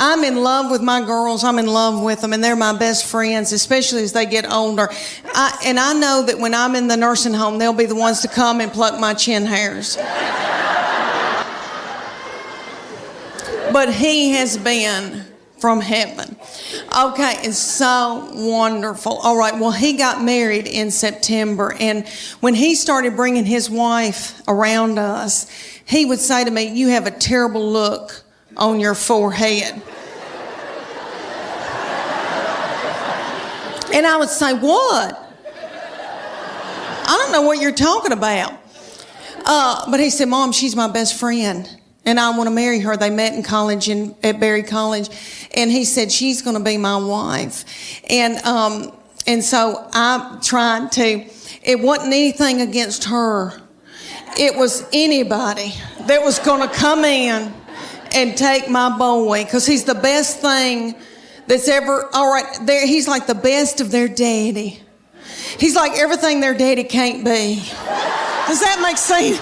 I'm in love with my girls. I'm in love with them, and they're my best friends, especially as they get older. And I know that when I'm in the nursing home, they'll be the ones to come and pluck my chin hairs. But he has been from heaven. Okay, it's so wonderful. All right, well, he got married in September, and when he started bringing his wife around us, he would say to me, "You have a terrible look on your forehead." And I would say, "What? I don't know what you're talking about." But he said, "Mom, she's my best friend, and I want to marry her." They met in college at Berry College, and he said, "She's going to be my wife." And so I tried to. It wasn't anything against her. It was anybody that was going to come in and take my boy, because he's the best thing that's ever. All right, he's like the best of their daddy. He's like everything their daddy can't be. Does that make sense?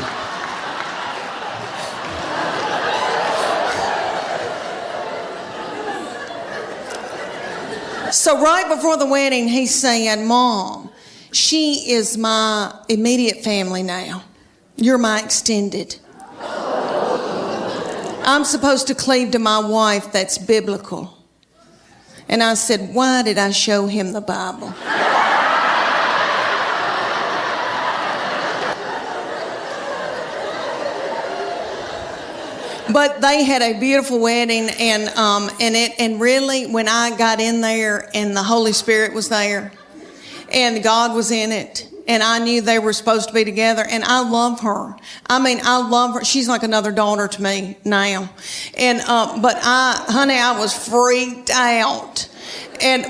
So right before the wedding, he said, "Mom, she is my immediate family now. You're my extended. I'm supposed to cleave to my wife. That's biblical." And I said, "Why did I show him the Bible?" But they had a beautiful wedding, and really, when I got in there and the Holy Spirit was there and God was in it, and I knew they were supposed to be together, and I love her. I mean, I love her. She's like another daughter to me now. And but I was freaked out.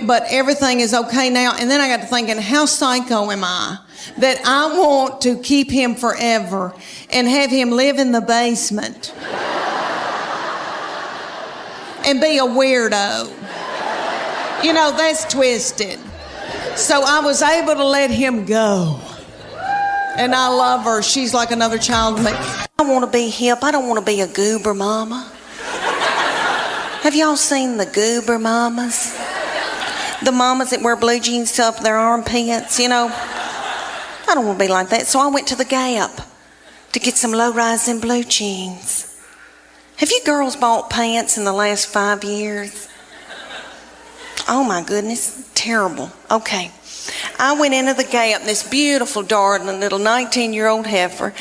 But everything is okay now. And then I got to thinking, how psycho am I that I want to keep him forever and have him live in the basement and be a weirdo? You know, that's twisted. So I was able to let him go. And I love her. She's like another child to me. I want to be hip. I don't want to be a goober mama. Have y'all seen the goober mamas? The mamas that wear blue jeans up their armpits, you know. I don't want to be like that. So I went to the Gap to get some low-rising blue jeans. Have you girls bought pants in the last 5 years? Oh my goodness, terrible. Okay. I went into the Gap, this beautiful, darling little 19-year-old heifer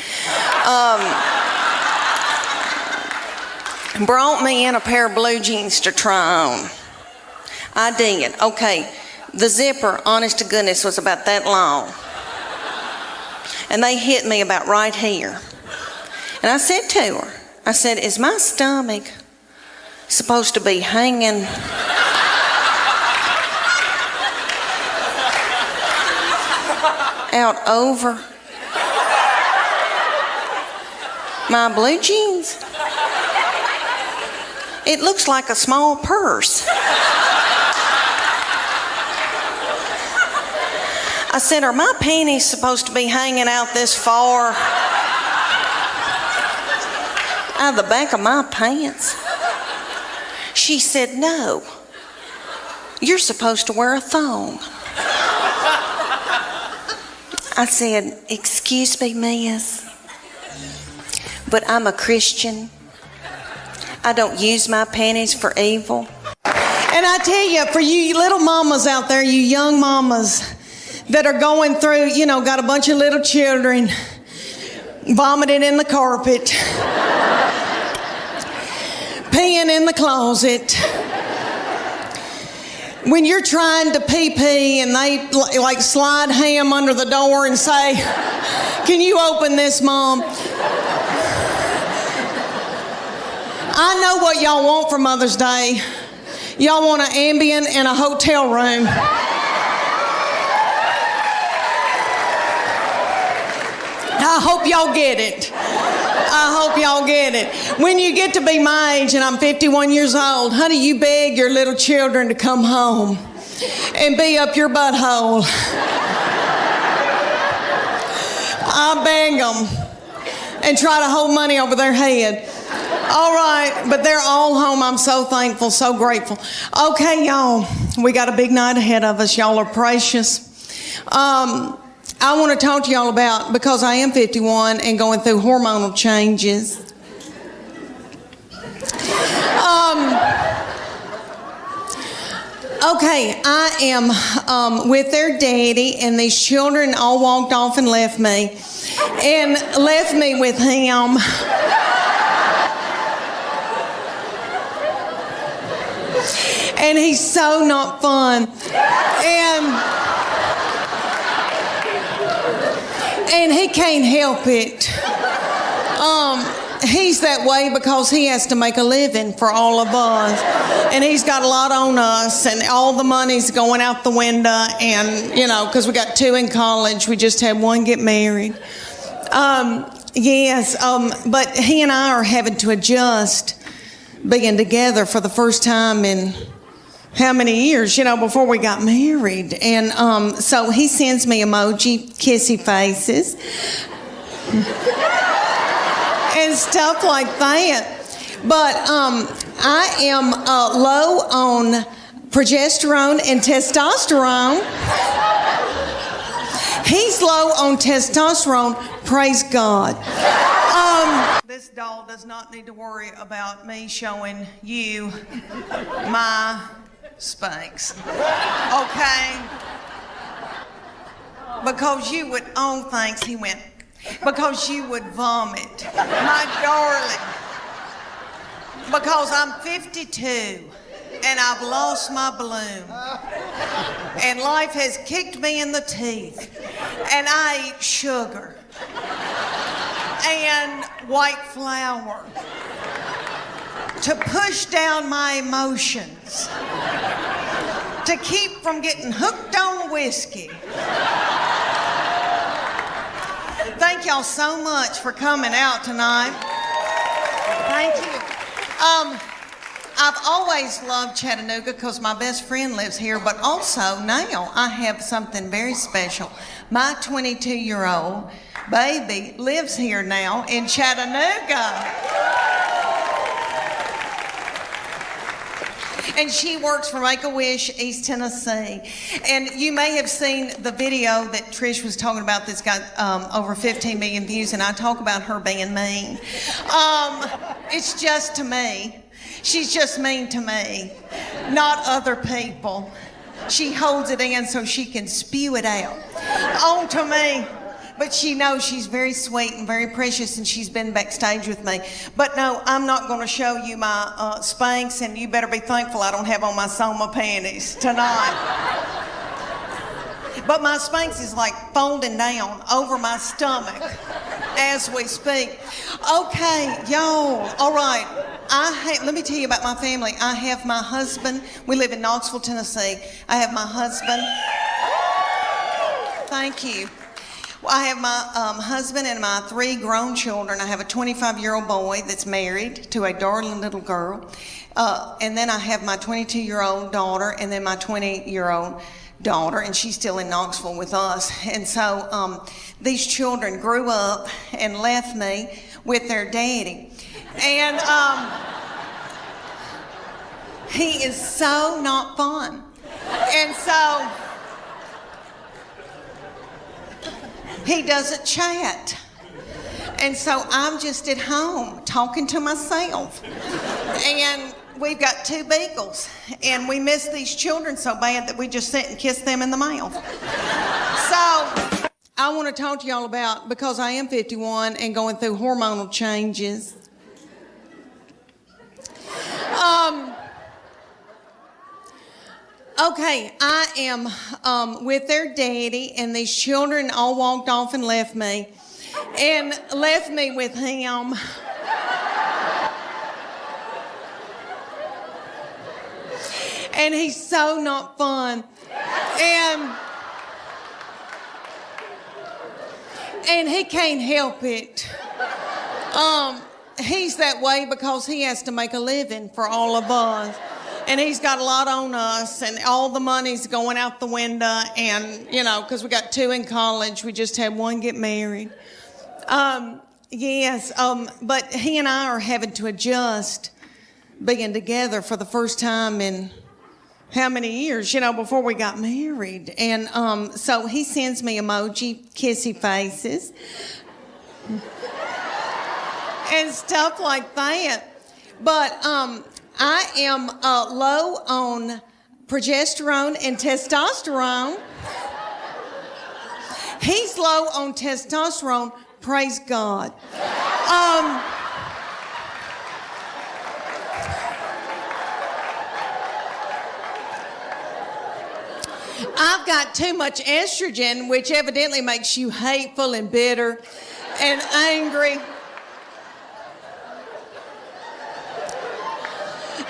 brought me in a pair of blue jeans to try on. I did. Okay. The zipper, honest to goodness, was about that long. And they hit me about right here. And I said to her, I said, "Is my stomach supposed to be hanging out over my blue jeans? It looks like a small purse." I said, "Are my panties supposed to be hanging out this far out of the back of my pants?" She said, "No, you're supposed to wear a thong." I said, "Excuse me, miss, but I'm a Christian. I don't use my panties for evil." And I tell you, for you little mamas out there, you young mamas that are going through, you know, got a bunch of little children vomiting in the carpet, peeing in the closet. When you're trying to pee and they like slide ham under the door and say, "Can you open this, Mom?" I know what y'all want for Mother's Day. Y'all want an Ambien and a hotel room. I hope y'all get it. I hope y'all get it. When you get to be my age, and I'm 51 years old, honey, you beg your little children to come home and be up your butthole. I beg them and try to hold money over their head. All right, but they're all home. I'm so thankful, so grateful. Okay, y'all, we got a big night ahead of us. Y'all are precious. I want to talk to y'all about, because I am 51 and going through hormonal changes. Okay, I am with their daddy, and these children all walked off and left me with him. And he's so not fun. And he can't help it. He's that way because he has to make a living for all of us. And he's got a lot on us, and all the money's going out the window. And, you know, because we got 2 in college, we just had 1 get married. But he and I are having to adjust being together for the first time in how many years, you know, before we got married. And so he sends me emoji, kissy faces, and stuff like that. But I am low on progesterone and testosterone. He's low on testosterone, praise God. This doll does not need to worry about me showing you my Spanx. Okay? Because you would, oh thanks, he went. Because you would vomit. My darling. Because I'm 52 and I've lost my bloom. And life has kicked me in the teeth. And I eat sugar. And white flour. To push down my emotions. To keep from getting hooked on whiskey. Thank y'all so much for coming out tonight. Thank you. I've always loved Chattanooga because my best friend lives here, but also now I have something very special. My 22-year-old baby lives here now in Chattanooga. And she works for Make-A-Wish, East Tennessee. And you may have seen the video that Trish was talking about that's got over 15 million views, and I talk about her being mean. It's just to me. She's just mean to me, not other people. She holds it in so she can spew it out onto me. But she knows she's very sweet and very precious, and she's been backstage with me. But no, I'm not going to show you my Spanx, and you better be thankful I don't have on my Soma panties tonight. But my Spanx is like folding down over my stomach as we speak. Okay, y'all, all right. Let me tell you about my family. I have my husband. We live in Knoxville, Tennessee. I have my husband. Thank you. Well, I have my husband and my 3 grown children. I have a 25-year-old boy that's married to a darling little girl. And then I have my 22-year-old daughter and then my 20-year-old daughter, and she's still in Knoxville with us. And so these children grew up and left me with their daddy. And he is so not fun. And so he doesn't chat. And so I'm just at home talking to myself. And we've got 2 beagles. And we miss these children so bad that we just sit and kiss them in the mouth. So I want to talk to y'all about, because I am 51 and going through hormonal changes. Okay, I am with their daddy, and these children all walked off and left me with him. And he's so not fun. And he can't help it. He's that way because he has to make a living for all of us. And he's got a lot on us, and all the money's going out the window. And, you know, because we got 2 in college, we just had 1 get married. Yes, but he and I are having to adjust being together for the first time in how many years, before we got married. And so he sends me emoji kissy faces and stuff like that. But I am low on progesterone and testosterone. He's low on testosterone. Praise God. I've got too much estrogen, which evidently makes you hateful and bitter and angry.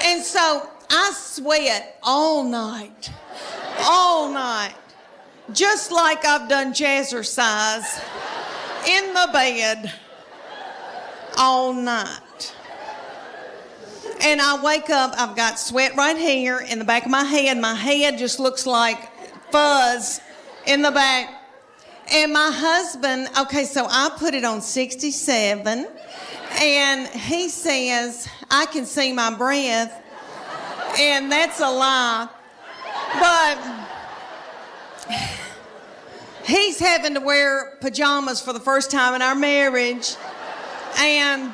And so I sweat all night, just like I've done jazzercise in the bed all night. And I wake up, I've got sweat right here in the back of my head. My head just looks like fuzz in the back. And my husband, okay, so I put it on 67, and he says, I can see my breath, and that's a lie. But he's having to wear pajamas for the first time in our marriage, and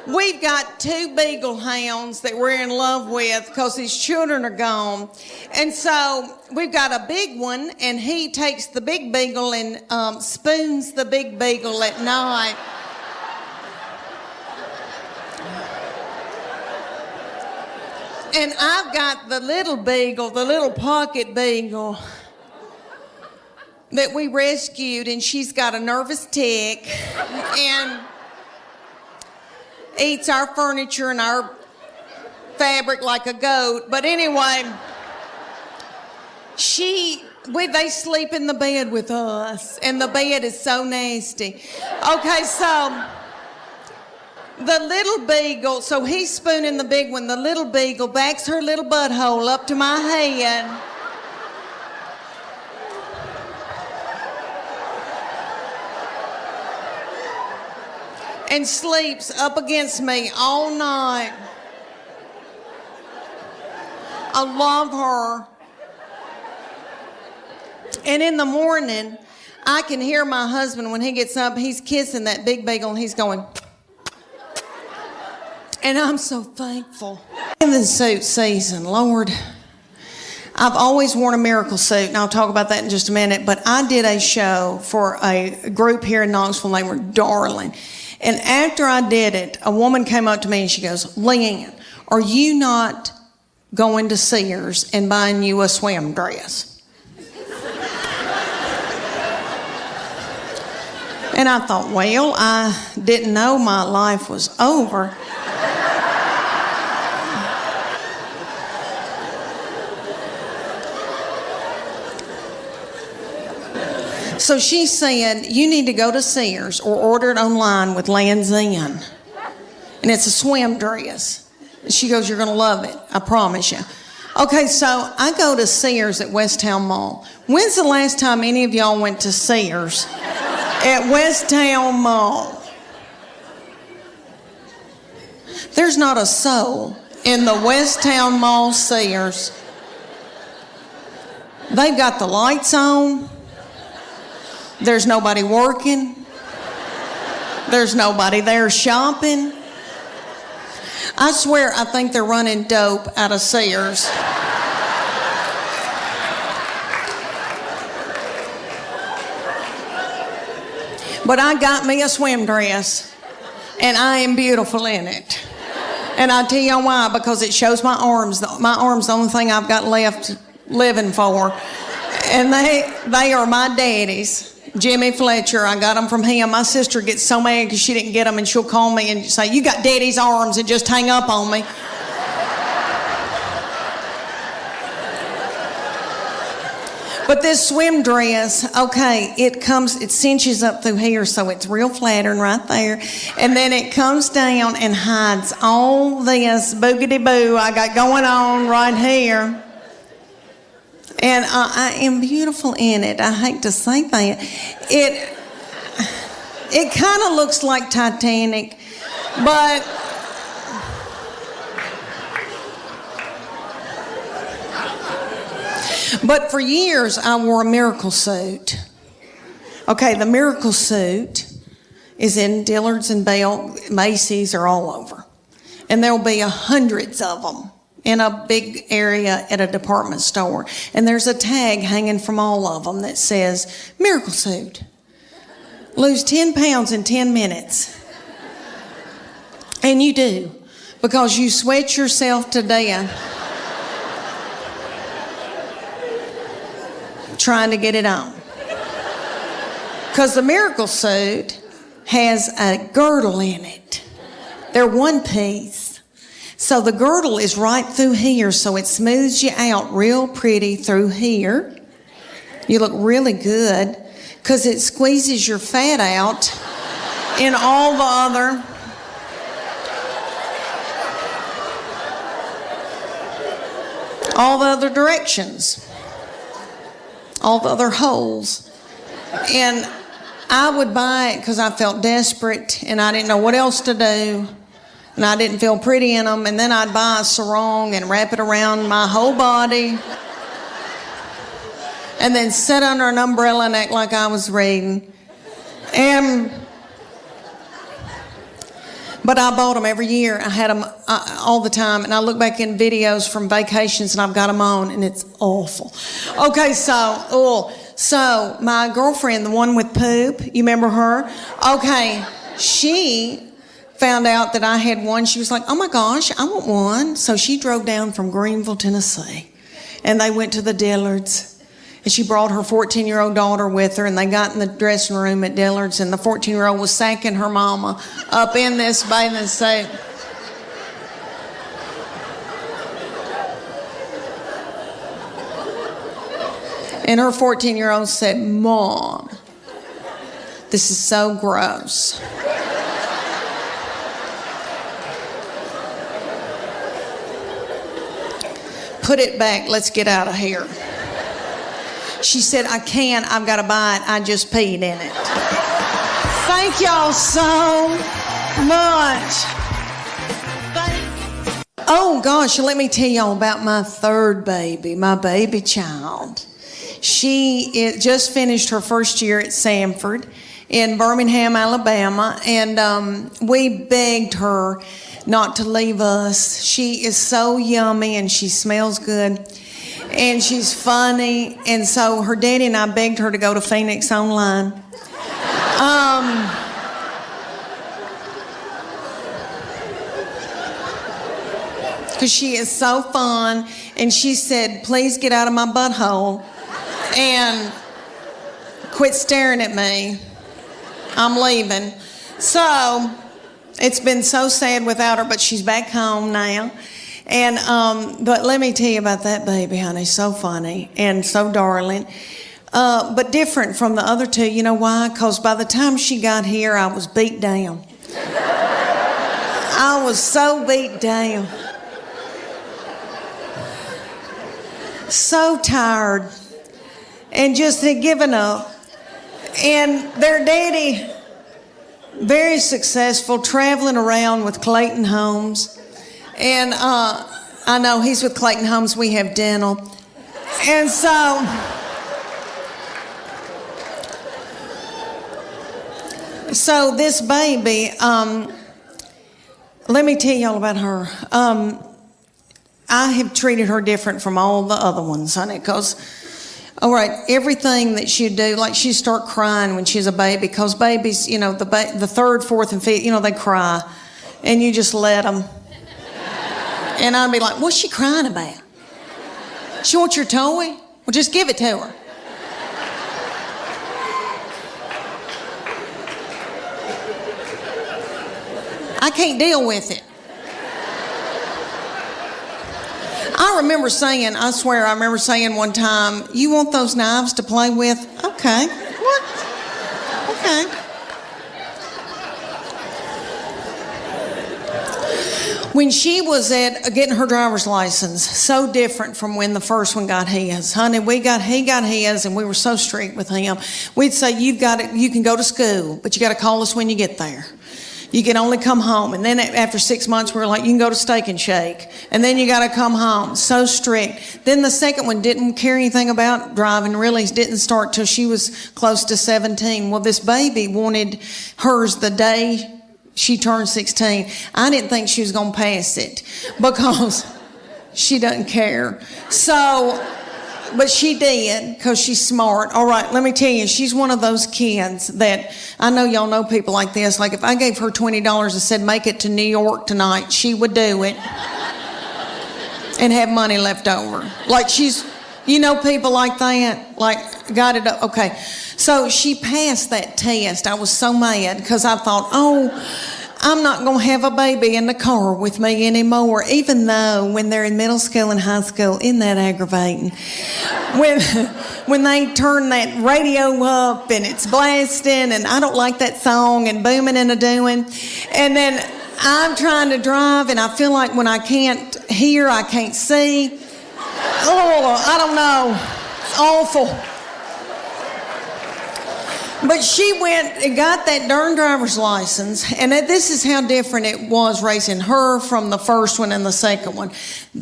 we've got 2 beagle hounds that we're in love with because his children are gone. And so we've got a big one, and he takes the big beagle and spoons the big beagle at night. And I've got the little beagle, the little pocket beagle that we rescued, and she's got a nervous tick and eats our furniture and our fabric like a goat. But anyway, they sleep in the bed with us, and the bed is so nasty. Okay, so the little beagle, so he's spooning the big one. The little beagle backs her little butthole up to my head. And sleeps up against me all night. I love her. And in the morning, I can hear my husband when he gets up, he's kissing that big beagle and he's going. And I'm so thankful. In the suit season, Lord, I've always worn a miracle suit, and I'll talk about that in just a minute, but I did a show for a group here in Knoxville, and they were darling. And after I did it, a woman came up to me and she goes, Leanne, are you not going to Sears and buying you a swim dress? And I thought, well, I didn't know my life was over. So she said, you need to go to Sears or order it online with Land's End. And it's a swim dress. She goes, you're going to love it. I promise you. Okay, so I go to Sears at Westtown Mall. When's the last time any of y'all went to Sears at Westtown Mall? There's not a soul in the Westtown Mall Sears. They've got the lights on. There's nobody working. There's nobody there shopping. I swear I think they're running dope out of Sears. But I got me a swim dress, and I am beautiful in it. And I'll tell you why, because it shows my arms. My arms, the only thing I've got left living for. And they are my daddy's. Jimmy Fletcher, I got them from him. My sister gets so mad because she didn't get them, and she'll call me and say, you got daddy's arms, and just hang up on me. But this swim dress, okay, it cinches up through here, so it's real flattering right there. And then it comes down and hides all this boogity-boo I got going on right here. And I am beautiful in it. I hate to say that. It kind of looks like Titanic, but for years I wore a miracle suit. Okay, the miracle suit is in Dillard's and Bell, Macy's are all over. And there'll be hundreds of them in a big area at a department store. And there's a tag hanging from all of them that says, miracle suit. Lose 10 pounds in 10 minutes. And you do, because you sweat yourself to death trying to get it on. Because the miracle suit has a girdle in it. They're one piece. So the girdle is right through here, so it smooths you out real pretty through here. You look really good because it squeezes your fat out in all the other directions, all the other holes. And I would buy it because I felt desperate and I didn't know what else to do. And I didn't feel pretty in them. And then I'd buy a sarong and wrap it around my whole body. And then sit under an umbrella and act like I was reading. But I bought them every year. I had them all the time. And I look back in videos from vacations and I've got them on and it's awful. Okay, so my girlfriend, the one with poop, you remember her? Okay, she found out that I had one. She was like, oh my gosh, I want one. So she drove down from Greenville, Tennessee. And they went to the Dillards. And she brought her 14-year-old daughter with her. And they got in the dressing room at Dillards. And the 14-year-old was sacking her mama up in this bathing suit. And her 14-year-old said, Mom, this is so gross. Put it back, let's get out of here. She said, I can't, I've got to buy it, I just peed in it. Thank y'all so much. Oh gosh, let me tell y'all about my third baby, my baby child. She just finished her first year at Sanford in Birmingham, Alabama, and we begged her not to leave us. She is so yummy and she smells good and she's funny, and so her daddy and I begged her to go to Phoenix Online. Because she is so fun, and she said, please get out of my butthole and quit staring at me. I'm leaving. So it's been so sad without her, but she's back home now. And but let me tell you about that baby, honey. So funny and so darling. But different from the other two. You know why? Because by the time she got here, I was beat down. I was so beat down. So tired. And just had given up. And their daddy, very successful, traveling around with Clayton Homes. And I know he's with Clayton Homes. We have dental. And so this baby, let me tell y'all about her. I have treated her different from all the other ones, honey, because, all right, everything that she'd do, like she'd start crying when she's a baby, because babies, you know, the third, fourth, and fifth, you know, they cry, and you just let them. And I'd be like, what's she crying about? She wants your toy? Well, just give it to her. I can't deal with it. I remember saying, I swear I remember saying one time, you want those knives to play with? Okay. What? Okay. When she was at getting her driver's license, so different from when the first one got his. Honey, he got his, and we were so strict with him. We'd say, you can go to school, but you got to call us when you get there. You can only come home. And then after 6 months, we were like, you can go to Steak and Shake. And then you got to come home. So strict. Then the second one didn't care anything about driving, really didn't start till she was close to 17. Well, this baby wanted hers the day she turned 16. I didn't think she was going to pass it because she doesn't care. So, but she did because she's smart. All right, let me tell you, she's one of those kids that, I know y'all know people like this. Like if I gave her $20 and said, make it to New York tonight, she would do it and have money left over. Like she's, you know, people like that, like got it up. Okay, so she passed that test. I was so mad because I thought, oh, I'm not going to have a baby in the car with me anymore, even though when they're in middle school and high school, isn't that aggravating? When they turn that radio up and it's blasting and I don't like that song and booming and a-doing. And then I'm trying to drive and I feel like when I can't hear, I can't see. Oh, I don't know. It's awful. But she went and got that darn driver's license, and this is how different it was raising her from the first one and the second one.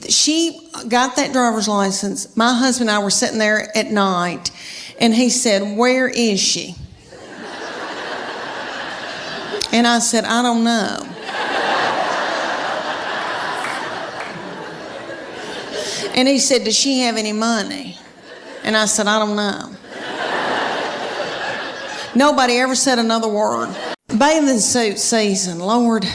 She got that driver's license. My husband and I were sitting there at night, and he said, where is she? And I said, I don't know. And he said, does she have any money? And I said, I don't know. Nobody ever said another word. Bathing suit season, Lord.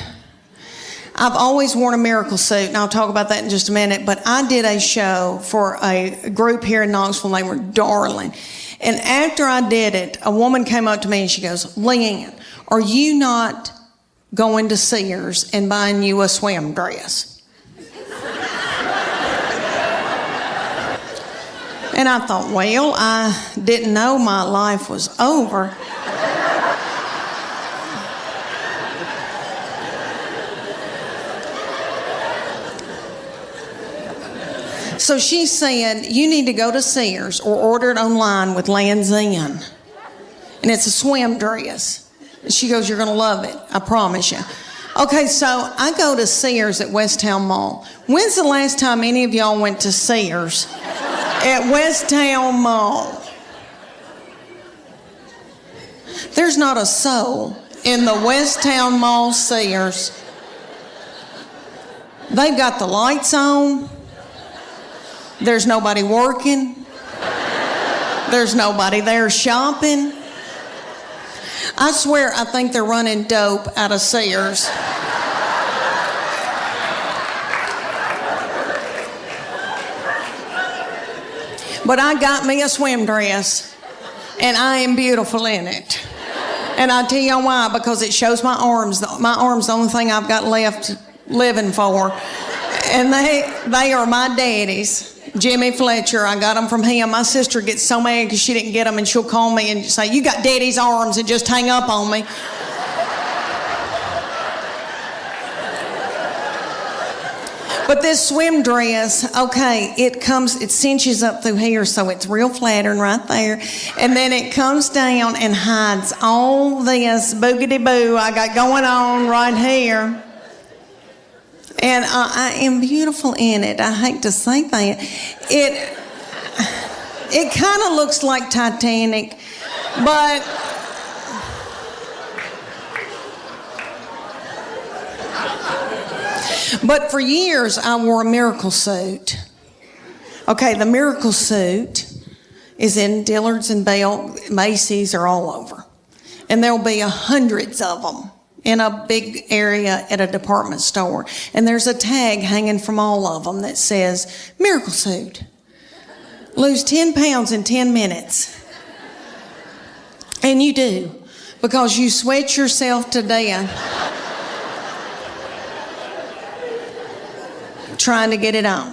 I've always worn a miracle suit, and I'll talk about that in just a minute, but I did a show for a group here in Knoxville, and they were darling. And after I did it, a woman came up to me and she goes, Leanne, are you not going to Sears and buying you a swim dress? And I thought, well, I didn't know my life was over. So she said, you need to go to Sears or order it online with Land's End. And it's a swim dress. And she goes, you're going to love it. I promise you. Okay, so I go to Sears at Westtown Mall. When's the last time any of y'all went to Sears at Westtown Mall? There's not a soul in the Westtown Mall Sears. They've got the lights on. There's nobody working. There's nobody there shopping. I swear I think they're running dope out of Sears. But I got me a swim dress, and I am beautiful in it. And I'll tell you why, because it shows my arms. My arms, the only thing I've got left living for. And they are my daddy's. Jimmy Fletcher, I got them from him. My sister gets so mad because she didn't get them, and she'll call me and say, you got daddy's arms, and just hang up on me. But this swim dress, okay, it cinches up through here, so it's real flattering right there. And then it comes down and hides all this boogity-boo I got going on right here. And I am beautiful in it. I hate to say that. It kind of looks like Titanic, but for years I wore a miracle suit. Okay, the miracle suit is in Dillard's and Bell, Macy's, are all over. And there'll be hundreds of them in a big area at a department store. And there's a tag hanging from all of them that says, miracle suit. Lose 10 pounds in 10 minutes. And you do, because you sweat yourself to death trying to get it on.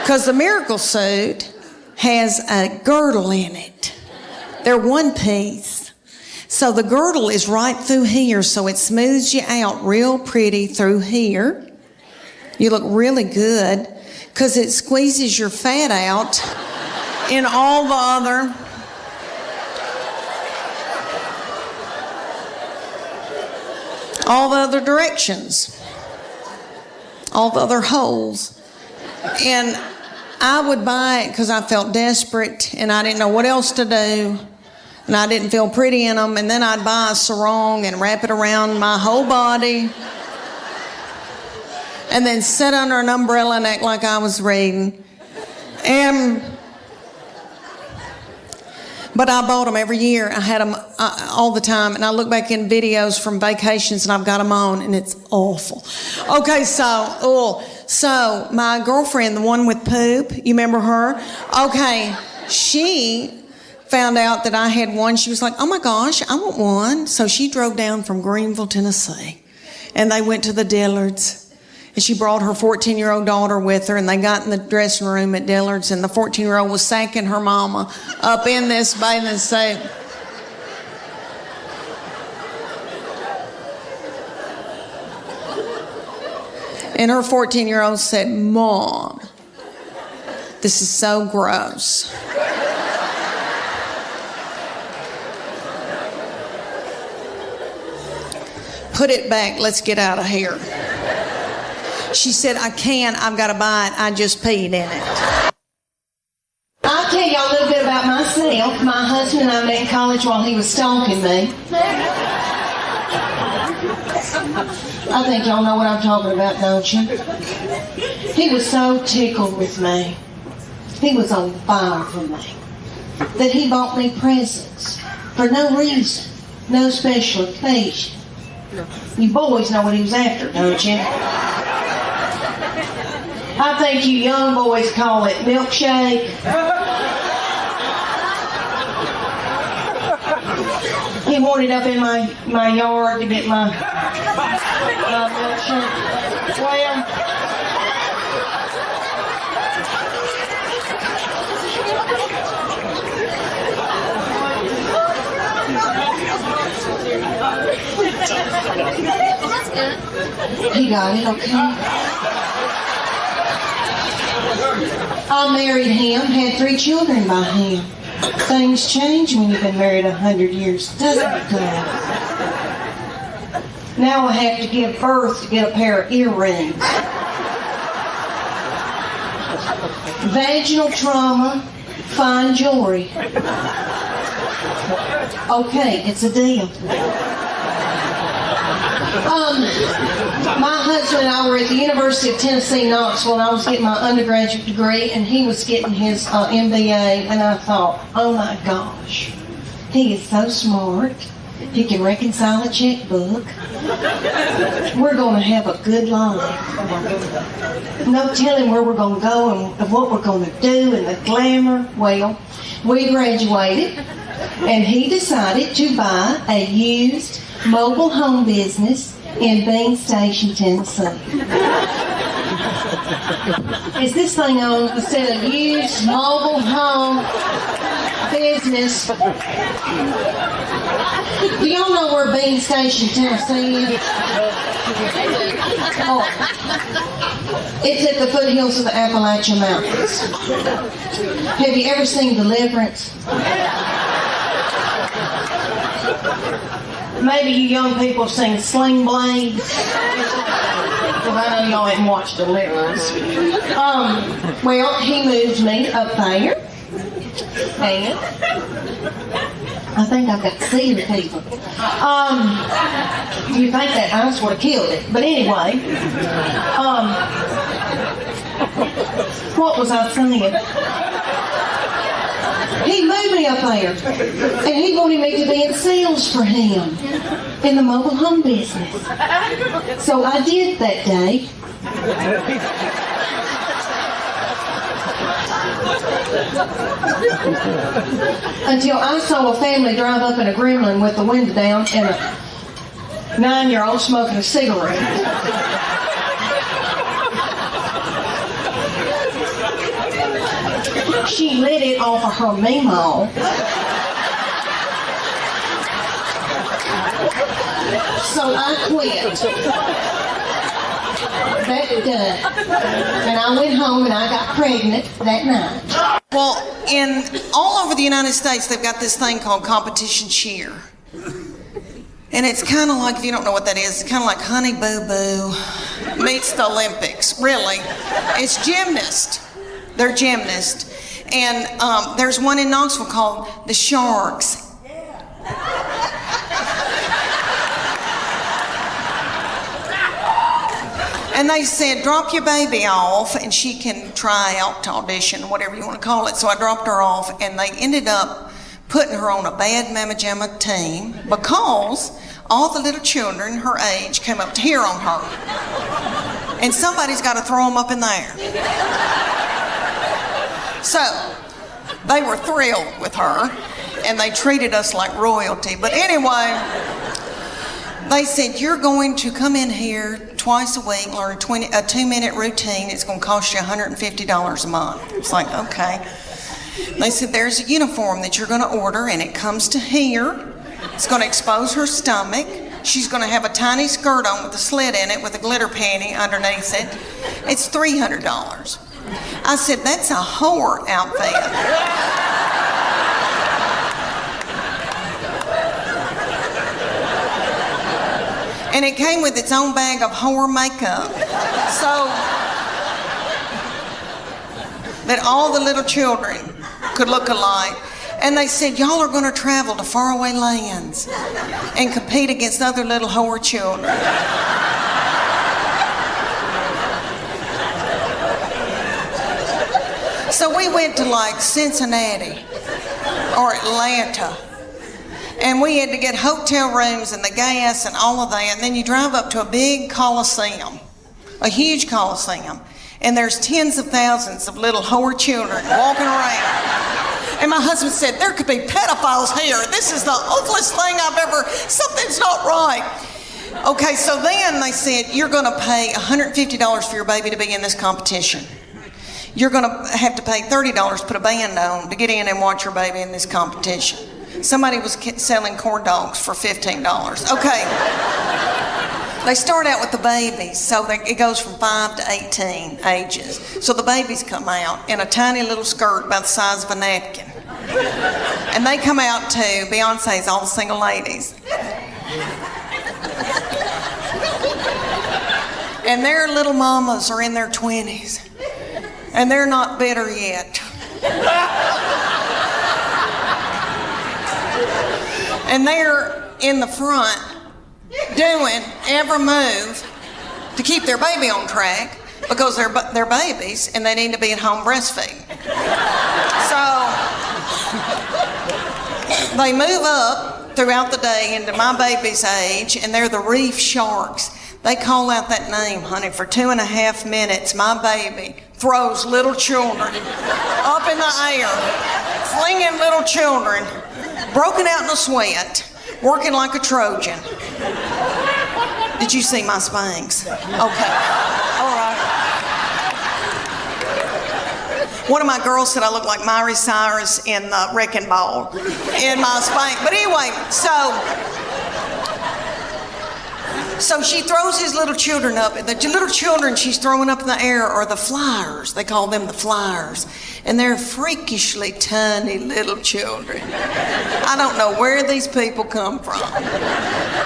Because the miracle suit has a girdle in it. They're one piece. So the girdle is right through here, so it smooths you out real pretty through here. You look really good because it squeezes your fat out in all the other directions, all the other holes. And I would buy it because I felt desperate and I didn't know what else to do. And I didn't feel pretty in them. And then I'd buy a sarong and wrap it around my whole body. And then sit under an umbrella and act like I was reading. But I bought them every year. I had them all the time. And I look back in videos from vacations and I've got them on and it's awful. Okay, so my girlfriend, the one with poop, you remember her? Okay, she found out that I had one. She was like, oh my gosh, I want one. So she drove down from Greenville, Tennessee. And they went to the Dillards. And she brought her 14-year-old daughter with her. And they got in the dressing room at Dillard's. And the 14-year-old was sacking her mama up in this bathing suit. And her 14-year-old said, Mom, this is so gross. Put it back. Let's get out of here. She said, I can't. I've got to buy it. I just peed in it. I'll tell y'all a little bit about myself. My husband and I met in college while he was stalking me. I think y'all know what I'm talking about, don't you? He was so tickled with me. He was on fire for me. That he bought me presents for no reason, no special occasion. You boys know what he was after, don't you? I think you young boys call it milkshake. He wanted up in my yard to get my milkshake. Well, he got it, okay. I married him, had 3 children by him. Things change when you've been married 100 years, doesn't it, girl? Now I have to give birth to get a pair of earrings. Vaginal trauma, fine jewelry. Okay, it's a deal. My husband and I were at the University of Tennessee, Knoxville, and I was getting my undergraduate degree, and he was getting his MBA, and I thought, oh my gosh, he is so smart. He can reconcile a checkbook. We're going to have a good life. No telling where we're going to go and what we're going to do and the glamour. Well, we graduated, and he decided to buy a used mobile home business in Bean Station, Tennessee. Is this thing on? It said a used mobile home business. Do y'all know where Bean Station, Tennessee is? Oh. It's at the foothills of the Appalachian Mountains. Have you ever seen Deliverance? Maybe you young people have seen Sling Blade. Because I know y'all haven't watched Deliverance. Well, he moved me up there. And I think I've got to see the people. You think that ice would have killed it. But anyway, what was I saying? He moved me up there, and he wanted me to be in sales for him in the mobile home business. So I did that day. Until I saw a family drive up in a Gremlin with the window down and a 9-year-old smoking a cigarette. She lit it off of her Mimo. So I quit. That and I went home and I got pregnant that night. Well, all over the United States, they've got this thing called competition cheer. And it's kind of like, if you don't know what that is, it's kind of like Honey Boo Boo meets the Olympics, really. It's gymnast. They're gymnasts. And there's one in Knoxville called the Sharks. And they said, drop your baby off and she can try out to audition, whatever you want to call it. So I dropped her off and they ended up putting her on a bad Mama Jamma team because all the little children her age came up to hear on her. And somebody's got to throw them up in there. So they were thrilled with her and they treated us like royalty. But anyway, they said, you're going to come in here twice a week, learn a 2-minute routine. It's going to cost you $150 a month. It's like, okay. They said, there's a uniform that you're going to order, and it comes to here. It's going to expose her stomach. She's going to have a tiny skirt on with a slit in it with a glitter panty underneath it. It's $300. I said, that's a whore outfit. And it came with its own bag of whore makeup. So that all the little children could look alike. And they said, y'all are going to travel to faraway lands and compete against other little whore children. So we went to like Cincinnati or Atlanta. And we had to get hotel rooms and the gas and all of that. And then you drive up to a big coliseum, a huge coliseum. And there's tens of thousands of little whore children walking around. And my husband said, there could be pedophiles here. This is the awfulest thing I've ever, something's not right. Okay, so then they said, you're going to pay $150 for your baby to be in this competition. You're going to have to pay $30 to put a band on to get in and watch your baby in this competition. Somebody was selling corn dogs for $15. Okay. They start out with the babies, so it goes from 5 to 18 ages. So the babies come out in a tiny little skirt about the size of a napkin. And they come out to Beyonce's All the Single Ladies. And their little mamas are in their 20s. And they're not bitter yet. And they're in the front doing every move to keep their baby on track because they're babies and they need to be at home breastfeeding. So they move up throughout the day into my baby's age, and they're the reef sharks. They call out that name, honey, for 2.5 minutes. My baby throws little children up in the air, flinging little children, broken out in a sweat, working like a Trojan. Did you see my Spanx? Okay. All right. One of my girls said I look like Miley Cyrus in the Wrecking Ball in my Spanx. But anyway, so she throws his little children up. The little children she's throwing up in the air are the flyers. They call them the flyers. And they're freakishly tiny little children. I don't know where these people come from.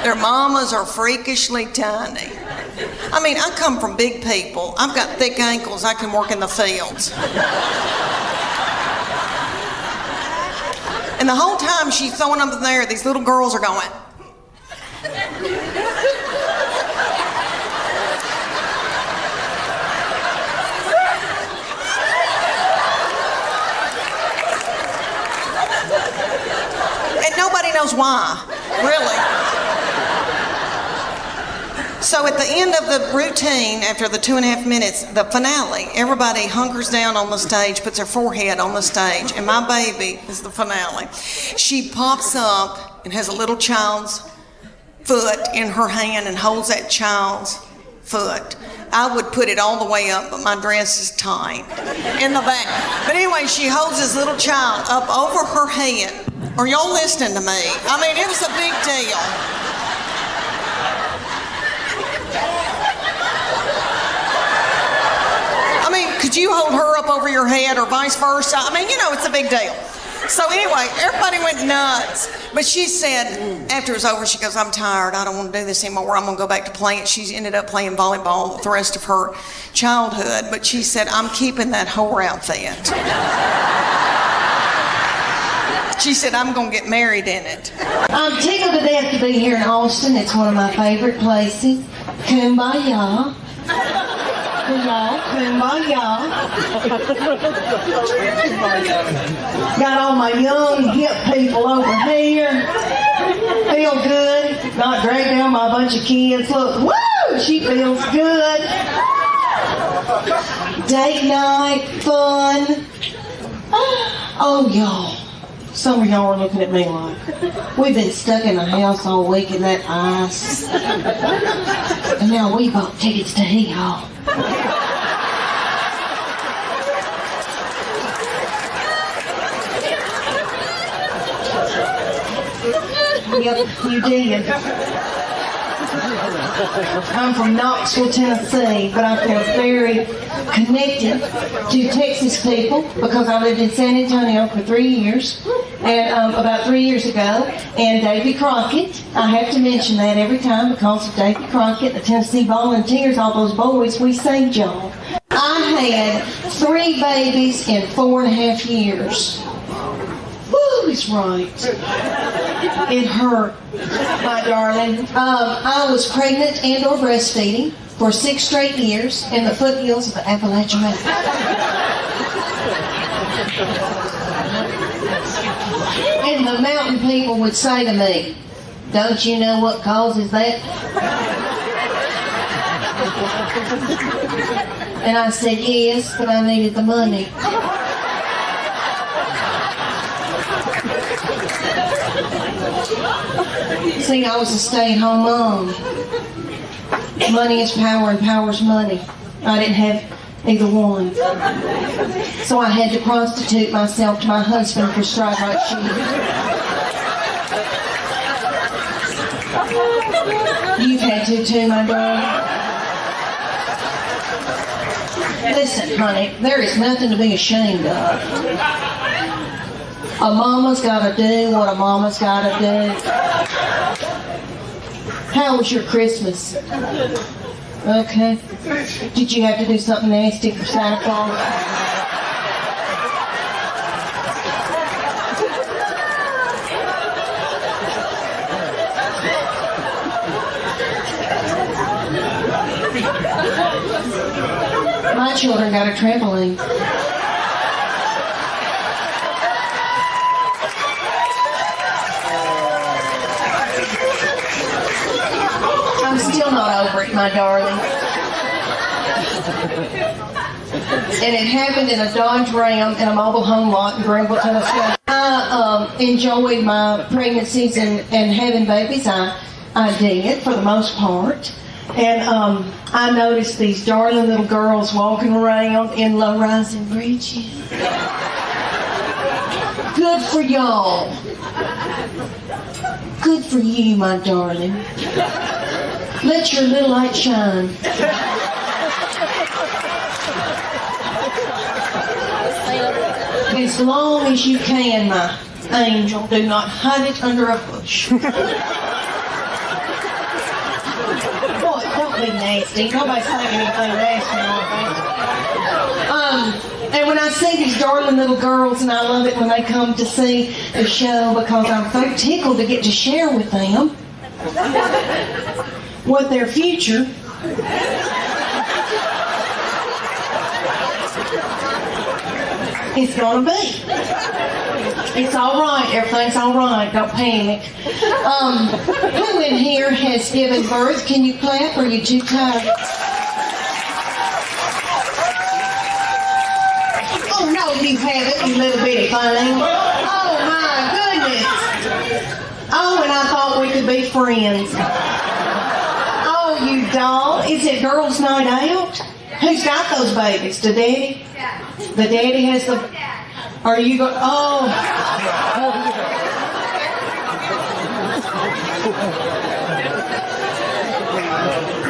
Their mamas are freakishly tiny. I mean, I come from big people. I've got thick ankles. I can work in the fields. And the whole time she's throwing them up in the air, these little girls are going. And nobody knows why, really. So at the end of the routine, after the 2.5 minutes, the finale, everybody hunkers down on the stage, puts their forehead on the stage, and my baby is the finale. She pops up and has a little child's foot in her hand and holds that child's foot. I would put it all the way up, but my dress is tight in the back. But anyway, she holds this little child up over her head. Are y'all listening to me? I mean, it was a big deal. Could you hold her up over your head or vice versa? I mean, it's a big deal. So anyway, everybody went nuts. But she said, after it was over, she goes, I'm tired. I don't want to do this anymore. I'm going to go back to playing. She ended up playing volleyball the rest of her childhood. But she said, I'm keeping that whore outfit. She said, I'm going to get married in it. I'm tickled to death to be here in Austin. It's one of my favorite places. Kumbaya. Kumbaya. Got all my young, hip people over here. Feel good. Not dragged down by a bunch of kids. Look, woo! She feels good. Date night, fun. Oh, y'all. Some of y'all are looking at me like, we've been stuck in the house all week in that ice. And now we bought tickets to Hee-Haw. Yep, you did. I'm from Knoxville, Tennessee, but I feel very connected to Texas people because I lived in San Antonio for 3 years, and about 3 years ago, and Davy Crockett. I have to mention that every time because of Davy Crockett, the Tennessee Volunteers, all those boys, we saved y'all. I had 3 babies in 4.5 years. Woo, it's right. It hurt, my darling. I was pregnant and or breastfeeding for 6 straight years in the foothills of the Appalachian Mountains. And the mountain people would say to me, don't you know what causes that? And I said, yes, but I needed the money. See, I was a stay-at-home mom. Money is power and power is money. I didn't have either one. So I had to prostitute myself to my husband for straight right shoes. You've had to too, my darling. Listen, honey, there is nothing to be ashamed of. A mama's got to do what a mama's got to do. How was your Christmas? Okay. Did you have to do something nasty for Santa Claus? My children got a trampoline. I'm still not over it, my darling. And it happened in a Dodge Ram in a mobile home lot in Greenville, Tennessee. I enjoyed my pregnancies and having babies. I did, for the most part. And I noticed these darling little girls walking around in low-rising bridges. Good for y'all. Good for you, my darling. Let your little light shine. As long as you can, my angel, do not hide it under a bush. Boy, don't be nasty. Nobody's saying anything nasty on me. And when I see these darling little girls, and I love it when they come to see the show because I'm so tickled to get to share with them what their future is going to be. It's all right. Everything's all right. Don't panic. Who in here has given birth? Can you clap? Or are you too tired? Oh, no, you haven't, you little bitty thing. Oh, my goodness. Oh, and I thought we could be friends. Oh, you doll. Is it girls' night out? Who's got those babies? The daddy? The daddy has the... Are you going... Oh.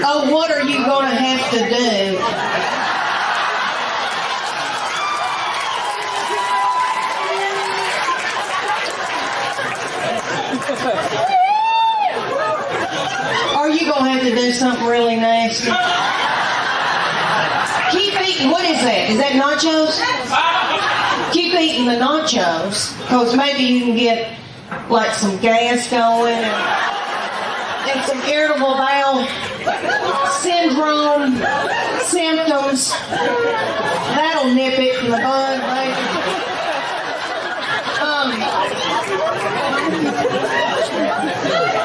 Oh, what are you going to have to do? Or you gonna have to do something really nasty. Keep eating. What is that? Is that nachos? Keep eating the nachos, because maybe you can get like some gas going and some irritable bowel syndrome symptoms. That'll nip it in the bud, baby.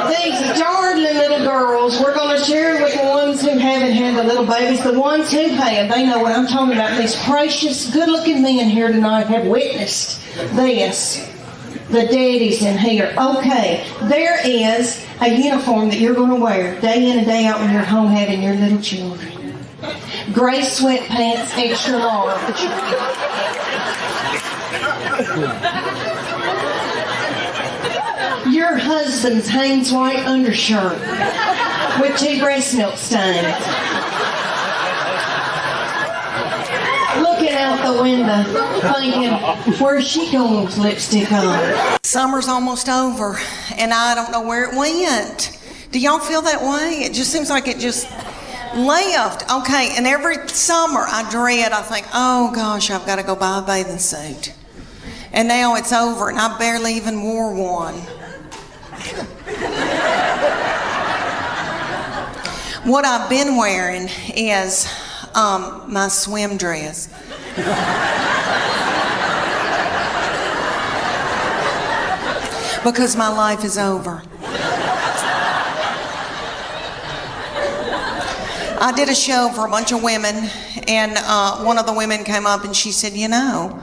These darling little girls, we're going to share with the ones who haven't had the little babies. The ones who have, they know what I'm talking about. These precious, good-looking men here tonight have witnessed this. The daddies in here. Okay, there is a uniform that you're going to wear day in and day out when you're home having your little children. Gray sweatpants, extra large. Your husband's Hanes white undershirt with 2 breast milk stains. Looking out the window, thinking, where's she going with lipstick on? Summer's almost over, and I don't know where it went. Do y'all feel that way? It just seems like it just left. Okay, and every summer I think, oh gosh, I've got to go buy a bathing suit. And now it's over, and I barely even wore one. What I've been wearing is my swim dress. Because my life is over. I did a show for a bunch of women, and one of the women came up and she said, you know,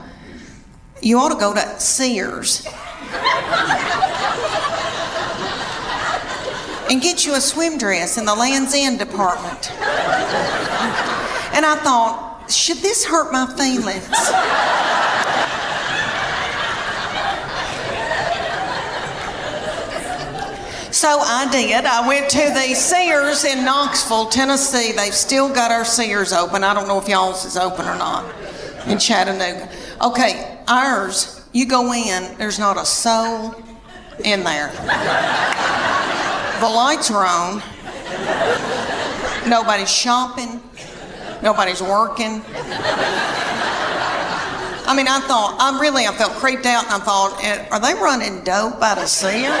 you ought to go to Sears and get you a swim dress in the Land's End department. And I thought, should this hurt my feelings? So I did. I went to the Sears in Knoxville, Tennessee. They've still got our Sears open. I don't know if y'all's is open or not in Chattanooga. Okay, ours, you go in, there's not a soul in there. The lights are on. Nobody's shopping. Nobody's working. I mean, I felt creeped out, and I thought, are they running dope out of Sears?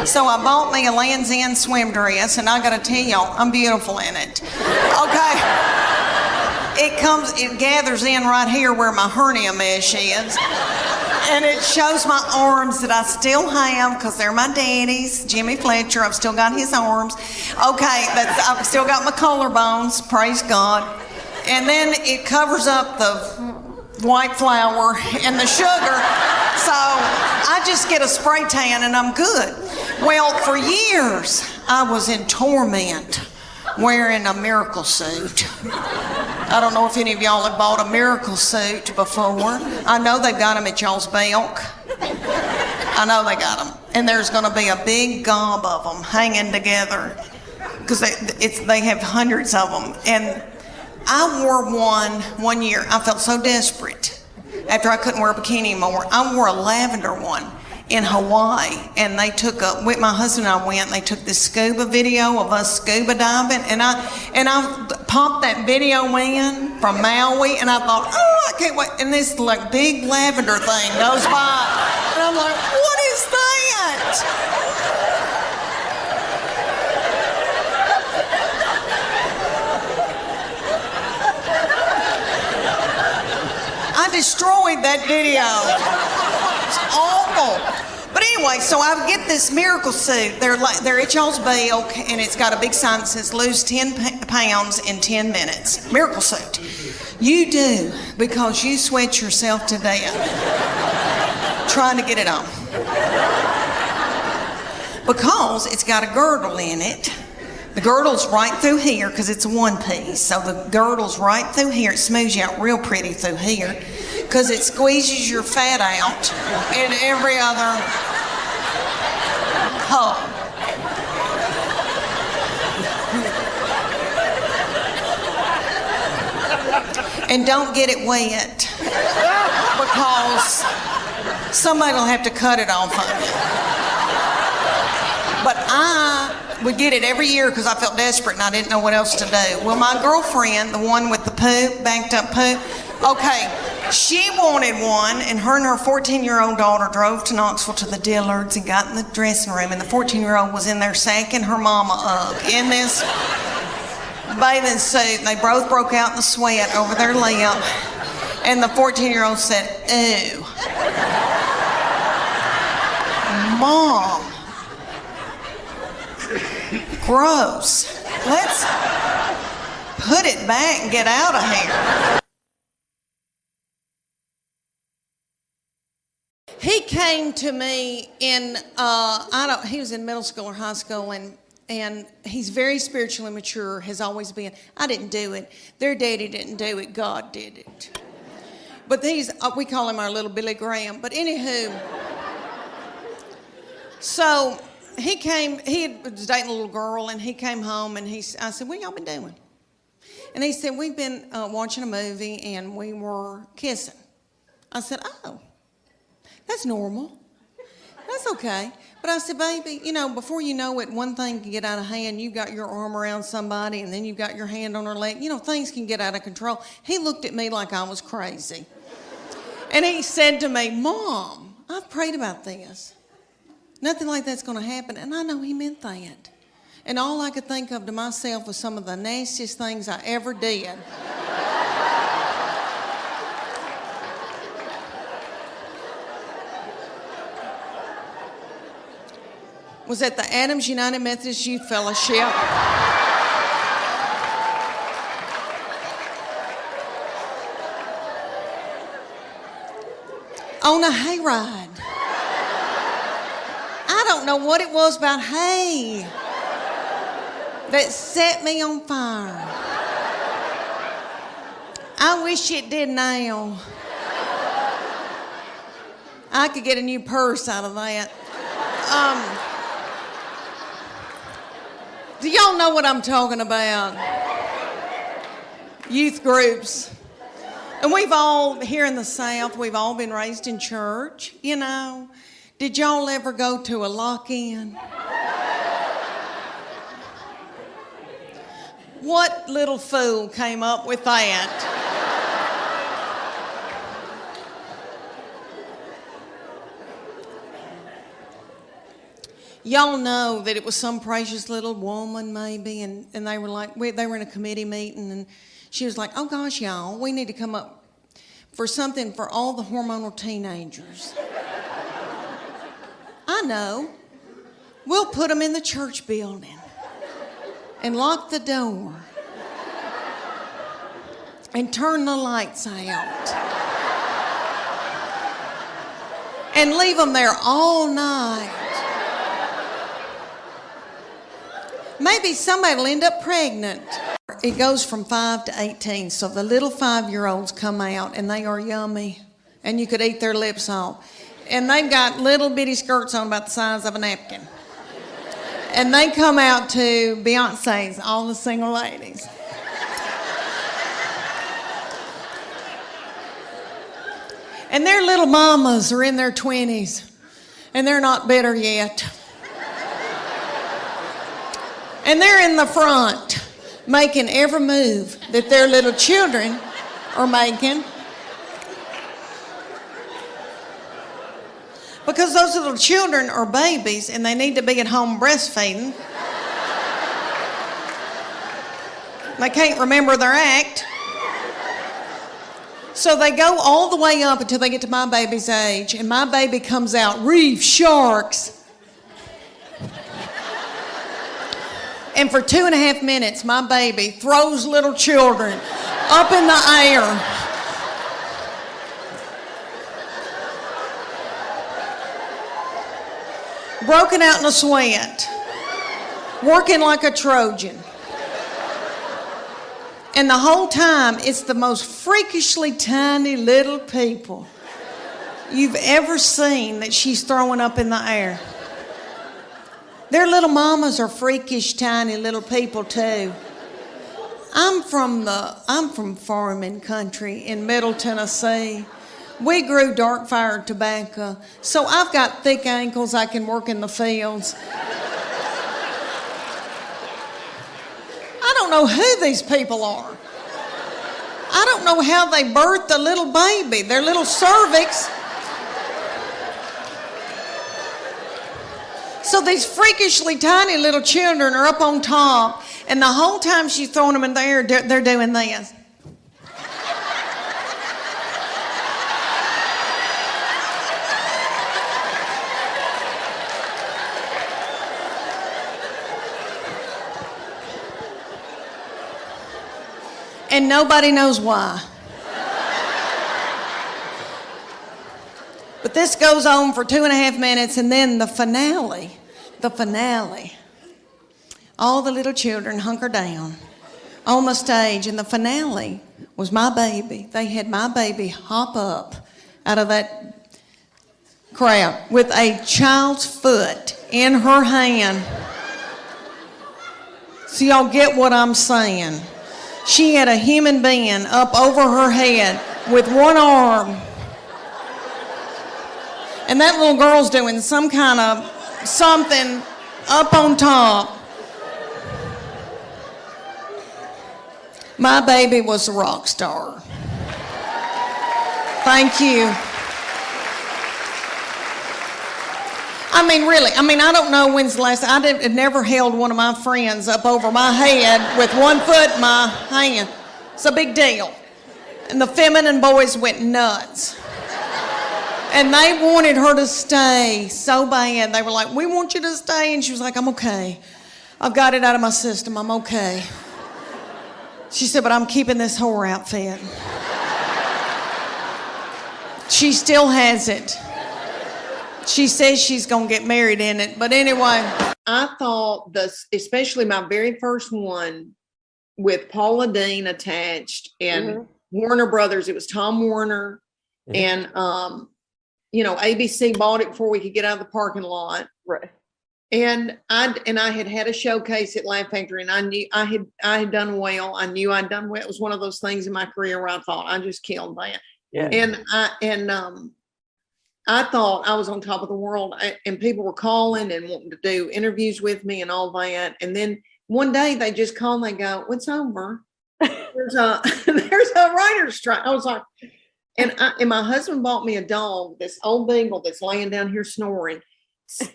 So I bought me a Land's End swim dress, and I gotta tell y'all, I'm beautiful in it. Okay. It gathers in right here where my hernia mesh is. And it shows my arms that I still have, because they're my daddy's. Jimmy Fletcher, I've still got his arms. Okay, I've still got my collarbones, praise God. And then it covers up the white flour and the sugar. So I just get a spray tan and I'm good. Well, for years, I was in torment wearing a miracle suit. I don't know if any of y'all have bought a miracle suit before. I know they've got them at y'all's Belk. I know they got them. And there's going to be a big gob of them hanging together, because they have hundreds of them. And I wore one year. I felt so desperate after I couldn't wear a bikini anymore. I wore a lavender one in Hawaii, and my husband and I went, and they took this scuba video of us scuba diving, and I popped that video in from Maui, and I thought, oh, I can't wait, and this like big lavender thing goes by, and I'm like, what is that? I destroyed that video. It's awful. But anyway, so I get this miracle suit. They're at y'all's Belk, and it's got a big sign that says lose 10 pounds in 10 minutes. Miracle suit. You do, because you sweat yourself to death trying to get it on. Because it's got a girdle in it. The girdle's right through here, because it's a one piece. So the girdle's right through here. It smooths you out real pretty through here, because it squeezes your fat out in every other hole. And don't get it wet. because somebody will have to cut it off of you. But I would get it every year because I felt desperate and I didn't know what else to do. Well, my girlfriend, the one with the poop, banked up poop, okay, she wanted one, and her 14-year-old daughter drove to Knoxville to the Dillards and got in the dressing room, and the 14-year-old was in there sacking her mama up in this bathing suit, and they both broke out in the sweat over their lip, and the 14-year-old said, "Ew. Mom. Gross. Let's put it back and get out of here." He came to me in, he was in middle school or high school, and he's very spiritually mature, has always been. I didn't do it. Their daddy didn't do it. God did it. But we call him our little Billy Graham. But anywho, so he was dating a little girl, and he came home, and I said, "What y'all been doing?" And he said, "We've been watching a movie, and we were kissing." I said, "Oh, that's normal. That's okay." But I said, "Baby, before you know it, one thing can get out of hand. You got your arm around somebody, and then you got your hand on her leg. Things can get out of control." He looked at me like I was crazy. And he said to me, "Mom, I've prayed about this. Nothing like that's going to happen." And I know he meant that. And all I could think of to myself was some of the nastiest things I ever did. Was at the Adams United Methodist Youth Fellowship. On a hayride. I don't know what it was about hay that set me on fire. I wish it did now. I could get a new purse out of that. Do y'all know what I'm talking about? Youth groups. And we've all, here in the South, we've all been raised in church, Did y'all ever go to a lock-in? What little fool came up with that? Y'all know that it was some precious little woman maybe, and they were like, they were in a committee meeting, and she was like, "Oh gosh, y'all, we need to come up for something for all the hormonal teenagers." I know. We'll put them in the church building and lock the door and turn the lights out and leave them there all night. Maybe somebody will end up pregnant. It goes from 5 to 18, so the little 5-year-olds come out, and they are yummy, and you could eat their lips off. And they've got little bitty skirts on about the size of a napkin. And they come out to Beyonce's All the Single Ladies. And their little mamas are in their 20s, and they're not bitter yet. And they're in the front, making every move that their little children are making. Because those little children are babies and they need to be at home breastfeeding. They can't remember their act. So they go all the way up until they get to my baby's age, and my baby comes out, reef sharks. And for 2.5 minutes, my baby throws little children up in the air. Broken out in a sweat, working like a Trojan. And the whole time, it's the most freakishly tiny little people you've ever seen that she's throwing up in the air. Their little mamas are freakish, tiny little people too. I'm from farming country in Middle Tennessee. We grew dark fire tobacco, so I've got thick ankles. I can work in the fields. I don't know who these people are. I don't know how they birthed a little baby, their little cervix. So these freakishly tiny little children are up on top, and the whole time she's throwing them in the air, they're doing this. And nobody knows why. But this goes on for 2.5 minutes, and then the finale. All the little children hunker down on the stage, and the finale was my baby. They had my baby hop up out of that crowd with a child's foot in her hand. So y'all get what I'm saying. She had a human being up over her head with one arm. And that little girl's doing some kind of something up on top. My baby was a rock star. Thank you. I mean, really, I don't know when's the last, had never held one of my friends up over my head with one foot in my hand. It's a big deal. And the feminine boys went nuts. And they wanted her to stay so bad. They were like, we want you to stay. And she was like, I'm okay. I've got it out of my system. I'm okay. She said, but I'm keeping this whore outfit. She still has it. She says she's going to get married in it. But anyway. I thought especially my very first one with Paula Dean attached and Warner Brothers, it was Tom Warner and, ABC bought it before we could get out of the parking lot. Right. And I had a showcase at Laugh Factory, and I knew I had done well. I knew I'd done well. It was one of those things in my career where I thought I just killed that. Yeah. And I thought I was on top of the world, and people were calling and wanting to do interviews with me and all that. And then one day they just call and they go, "What's over? There's a writer's strike." I was like, and my husband bought me a dog, this old beagle that's laying down here snoring,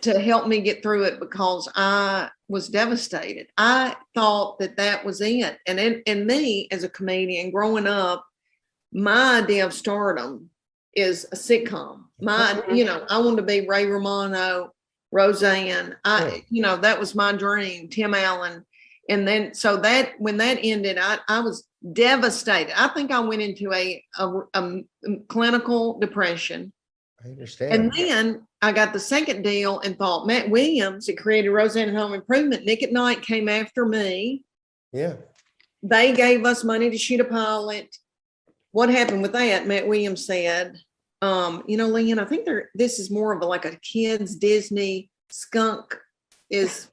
to help me get through it because I was devastated. I thought that was it. And me as a comedian growing up, my idea of stardom is a sitcom. I wanted to be Ray Romano, Roseanne. That was my dream, Tim Allen. And then, so that when that ended, I was devastated. I think I went into a clinical depression. I understand. And then I got the second deal and thought Matt Williams had created Roseanne and Home Improvement. Nick at Night came after me. Yeah. They gave us money to shoot a pilot. What happened with that? Matt Williams said, Leanne, I think this is more of like a kid's Disney skunk is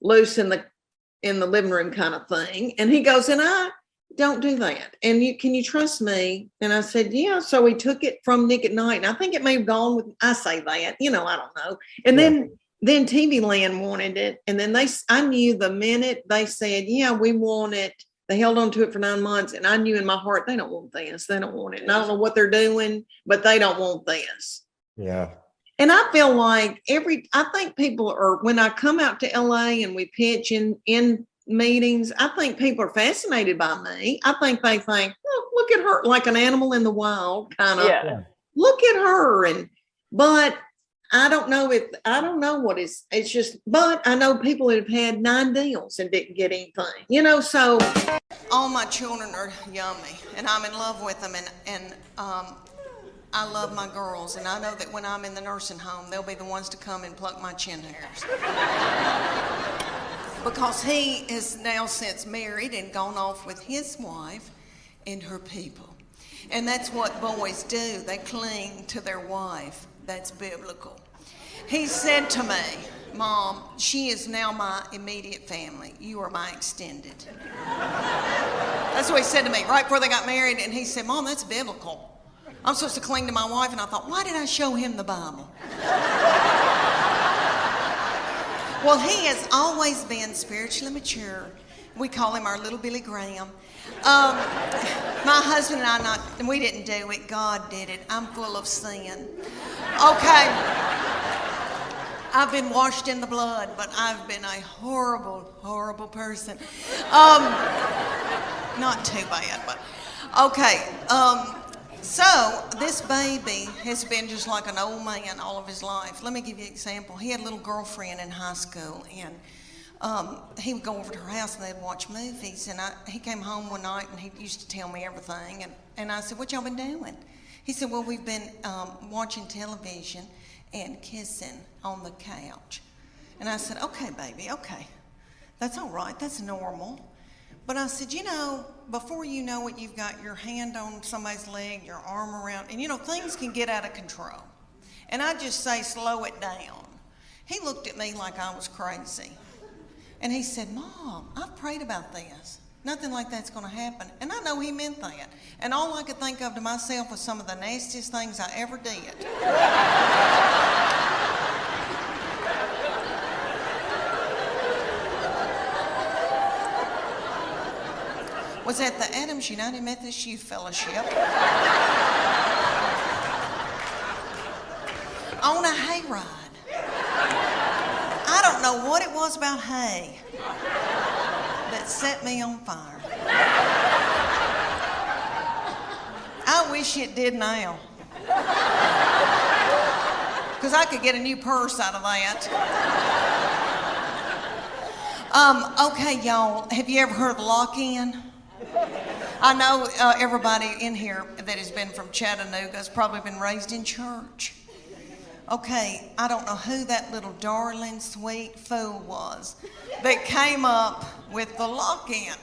loose in the living room kind of thing. And he goes, and I don't do that. And can you trust me? And I said, yeah. So we took it from Nick at Night. And I think it may have gone with, I say that, I don't know. And then TV Land wanted it. And then I knew the minute they said, yeah, we want it. They held on to it for 9 months. And I knew in my heart, they don't want this. They don't want it. And I don't know what they're doing, but they don't want this. Yeah. And I feel like I think people are, when I come out to LA and we pitch in meetings, I think people are fascinated by me. I think they think, oh, look at her, like an animal in the wild kind of, look at her. But I don't know what it's just, but I know people that have had 9 deals and didn't get anything, so. All my children are yummy, and I'm in love with them, and I love my girls, and I know that when I'm in the nursing home, they'll be the ones to come and pluck my chin hairs. Because he is now since married and gone off with his wife and her people. And that's what boys do. They cling to their wife. That's biblical. He said to me, Mom, she is now my immediate family. You are my extended. That's what he said to me right before they got married. And he said, Mom, that's biblical. I'm supposed to cling to my wife. And I thought, why did I show him the Bible? Well, he has always been spiritually mature. We call him our little Billy Graham. My husband and I, we didn't do it. God did it. I'm full of sin. Okay. I've been washed in the blood, but I've been a horrible, horrible person. Not too bad, but okay. So this baby has been just like an old man all of his life. Let me give you an example. He had a little girlfriend in high school, and he would go over to her house and they'd watch movies. And he came home one night and he used to tell me everything. And I said, what y'all been doing? He said, well, we've been watching television and kissing on the couch. And I said, okay, baby, okay. That's all right. That's normal. But I said, before you know it, you've got your hand on somebody's leg, your arm around, and things can get out of control. And I just say, slow it down. He looked at me like I was crazy. And he said, Mom, I've prayed about this. Nothing like that's going to happen. And I know he meant that. And all I could think of to myself was some of the nastiest things I ever did. Was at the Adams United Methodist Youth Fellowship on a hayride. I don't know what it was about hay that set me on fire. I wish it did now, because I could get a new purse out of that. Okay, y'all, have you ever heard of lock-in? I know everybody in here that has been from Chattanooga has probably been raised in church. Okay, I don't know who that little darling, sweet fool was that came up with the lock-in.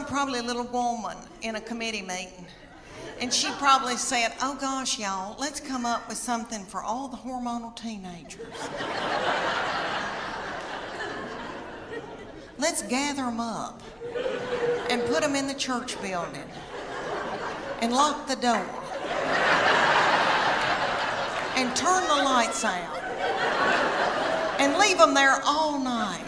Probably a little woman in a committee meeting. And she probably said, oh gosh, y'all, let's come up with something for all the hormonal teenagers. Let's gather them up and put them in the church building and lock the door and turn the lights out and leave them there all night.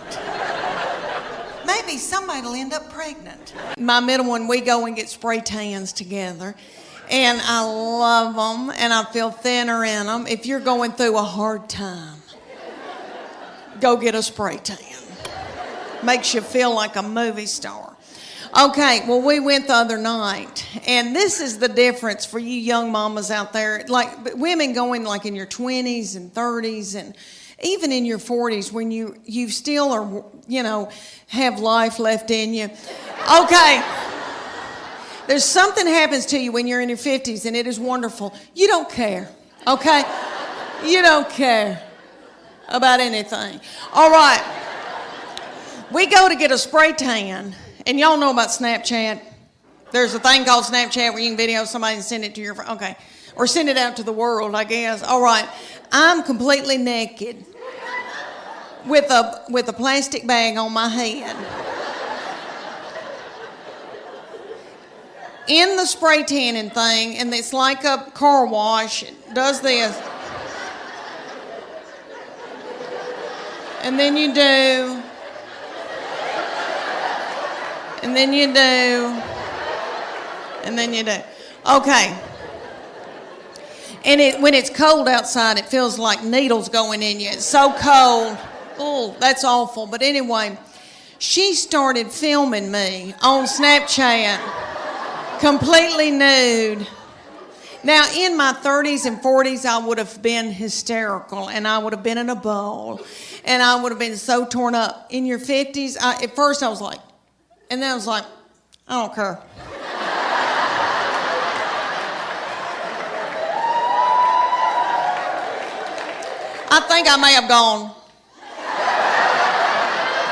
Maybe somebody will end up pregnant. My middle one, we go and get spray tans together, and I love them, and I feel thinner in them. If you're going through a hard time, go get a spray tan. Makes you feel like a movie star. Okay, well, we went the other night, and this is the difference for you young mamas out there, like women going like in your 20s and 30s and even in your 40s when you still are, have life left in you. Okay, there's something happens to you when you're in your 50s, and it is wonderful. You don't care, okay? You don't care about anything. All right. We go to get a spray tan, and y'all know about Snapchat. There's a thing called Snapchat where you can video somebody and send it to your friend. Okay. Or send it out to the world, I guess. All right. I'm completely naked with a plastic bag on my head. In the spray tanning thing, and it's like a car wash. It does this. And then you do. And then you do. And then you do. Okay. And when it's cold outside, it feels like needles going in you. It's so cold. Oh, that's awful. But anyway, she started filming me on Snapchat, completely nude. Now, in my 30s and 40s, I would have been hysterical, and I would have been in a bowl, and I would have been so torn up. In your 50s, at first I was like, and then I was like, I don't care. I think I may have gone.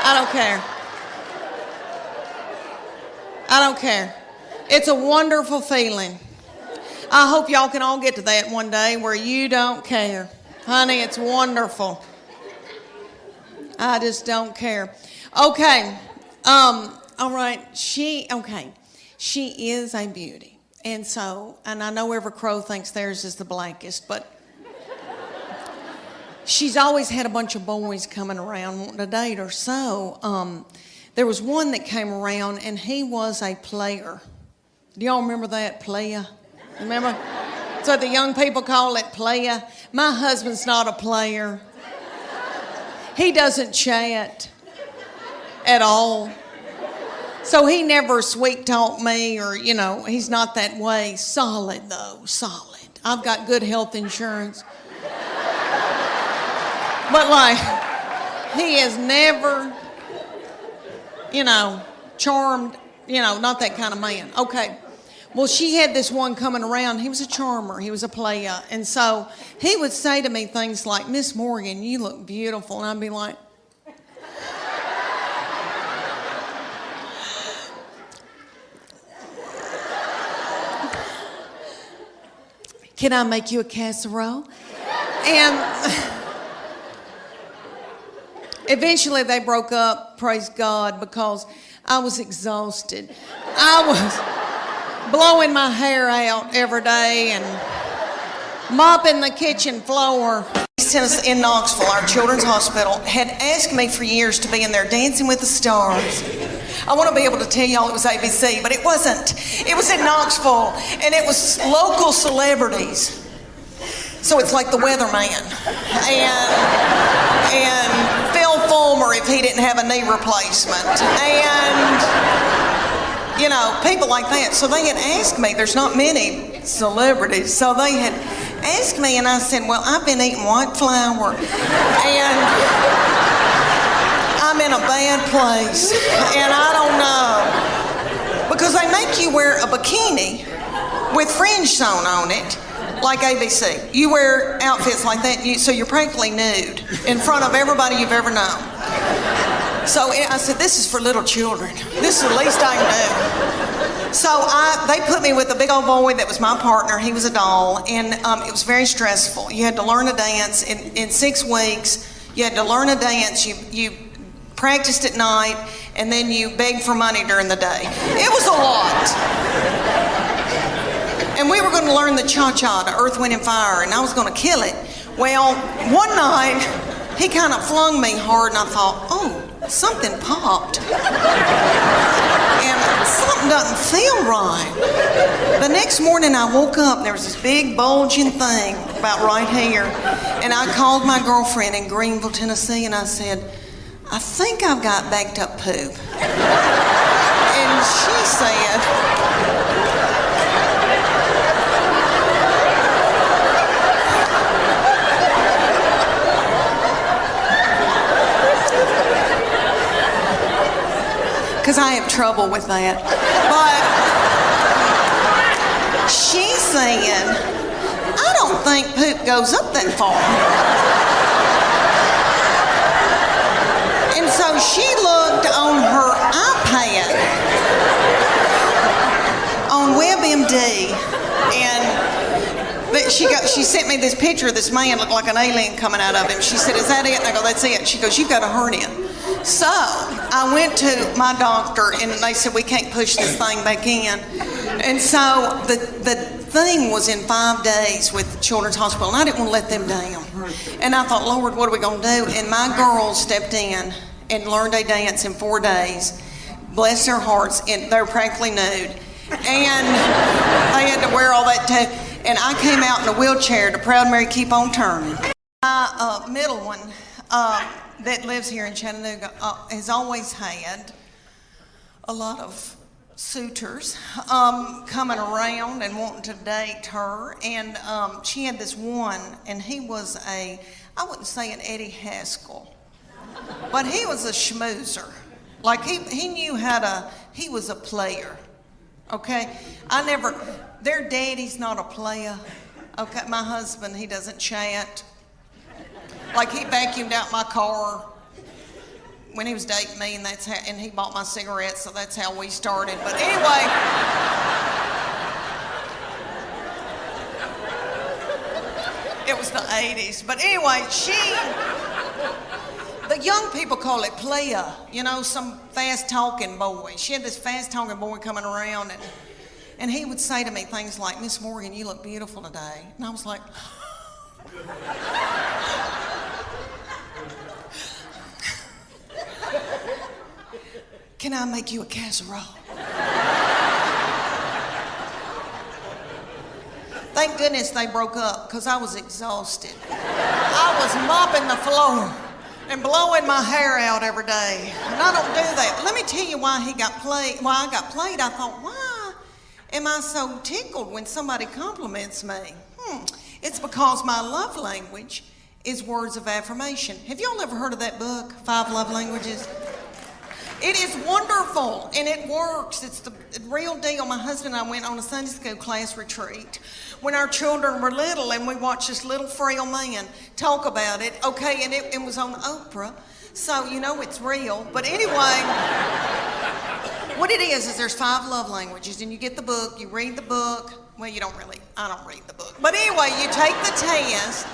I don't care. I don't care. It's a wonderful feeling. I hope y'all can all get to that one day where you don't care. Honey, it's wonderful. I just don't care. Okay. All right. She is a beauty. And I know every crow thinks theirs is the blackest, but she's always had a bunch of boys coming around wanting to date her. So, there was one that came around and he was a player. Do y'all remember that? Player? Remember? So the young people call it player. My husband's not a player. He doesn't chat at all. So he never sweet talked me or, he's not that way. Solid though, solid. I've got good health insurance. But he is never, charmed, not that kind of man. Okay. Well, she had this one coming around. He was a charmer. He was a player. And so he would say to me things like, Miss Morgan, you look beautiful. And I'd be like, can I make you a casserole? And eventually they broke up, praise God, because I was exhausted. I was blowing my hair out every day and mopping the kitchen floor. In Knoxville, our children's hospital, had asked me for years to be in there Dancing with the Stars. I want to be able to tell y'all it was ABC, but it wasn't. It was in Knoxville, and it was local celebrities. So it's like the weatherman and Phil Fulmer if he didn't have a knee replacement, and people like that. So they had asked me, there's not many celebrities, so they had asked me, and I said, well, I've been eating white flour, and I'm in a bad place, and I don't know. Because they make you wear a bikini with fringe sewn on it, like ABC. You wear outfits like that, so you're practically nude in front of everybody you've ever known. So I said, this is for little children. This is the least I can do. So they put me with a big old boy that was my partner. He was a doll, and it was very stressful. You had to learn a dance in 6 weeks. You had to learn a dance. You practiced at night, and then you begged for money during the day. It was a lot. And we were going to learn the cha-cha to Earth, Wind, and Fire, and I was going to kill it. Well, one night, he kind of flung me hard, and I thought, oh, something popped. And something doesn't feel right. The next morning I woke up and there was this big bulging thing about right here. And I called my girlfriend in Greenville, Tennessee, and I said, I think I've got backed up poop. And she said, because I have trouble with that. But she said, I don't think poop goes up that far. And so she looked on her iPad on WebMD, and she sent me this picture of this man looked like an alien coming out of him. She said, is that it? And I go, that's it. She goes, you've got a hernia. So I went to my doctor, and they said, we can't push this thing back in. And so the thing was in 5 days with Children's Hospital, and I didn't want to let them down. And I thought, Lord, what are we going to do? And my girls stepped in and learned a dance in 4 days. Bless their hearts, and they were practically nude. And they had to wear all that too. And I came out in a wheelchair to Proud Mary Keep On Turning. My middle one, that lives here in Chattanooga, has always had a lot of suitors coming around and wanting to date her. And she had this one, and he was I wouldn't say an Eddie Haskell, but he was a schmoozer. Like he knew he was a player, okay? Their daddy's not a player, okay? My husband, he doesn't chat. Like he vacuumed out my car when he was dating me, and he bought my cigarettes, so that's how we started. But anyway, it was the 80s. But anyway, the young people call it playa, some fast-talking boy. She had this fast-talking boy coming around, and he would say to me things like, Miss Morgan, you look beautiful today. And I was like, can I make you a casserole? Thank goodness they broke up, because I was exhausted. I was mopping the floor and blowing my hair out every day. And I don't do that. Let me tell you why I got played. I thought, why am I so tickled when somebody compliments me? It's because my love language is words of affirmation. Have y'all ever heard of that book, 5 Love Languages? It is wonderful, and it works. It's the real deal. My husband and I went on a Sunday school class retreat when our children were little, and we watched this little frail man talk about it. Okay, and it was on Oprah, so it's real. But anyway, what it is there's 5 love languages, and you get the book, you read the book. Well, I don't read the book. But anyway, you take the test,